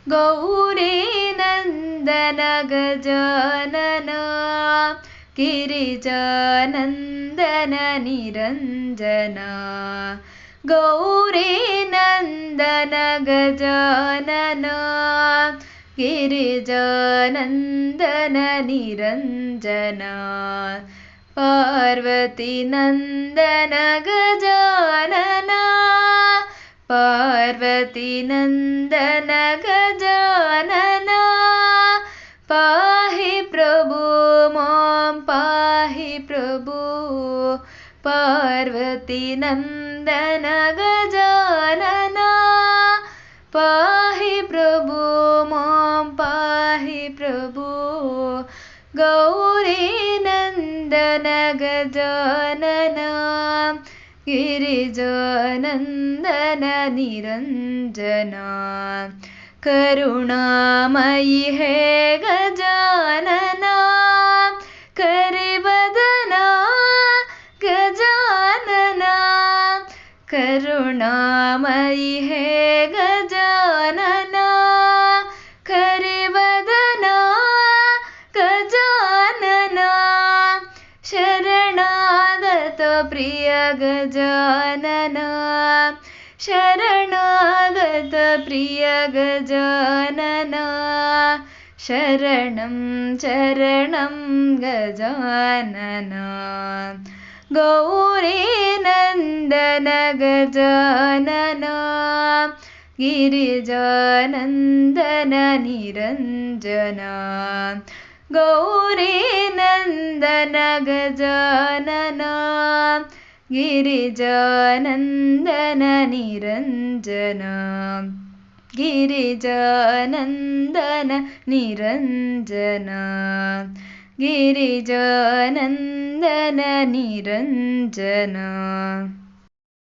गौरीनन्दन गजानन गिरिजानन्दन निरञ्जन गौरीनन्दन गजानन गिरिजानन्दन निरञ्जन पार्वतीनन्दन गजानन पार्वतीनन्दन गजानन पाहि प्रभु मां पाहि प्रभु पार्वतीनन्दन गजानन पाहि प्रभु मां पाहि प्रभु गौरीनन्दन गजानन गिरिजानन्दन निरञ्जन करुणामयि हे गजानन करिवदन गजानन करुणामयि हे गजानन करिवदन गजानन शरणागत प्रिय गजानन शरणागत प्रिय गजानन शरणं शरणं गजानन गौरीनन्दन गजानन गिरिजानन्दन निरञ्जन गौरीनन्दन गजानन गिरिजानन्दन निरञ्जन गिरिजानन्दन निरञ्जन गिरिजानन्दन निरञ्जन।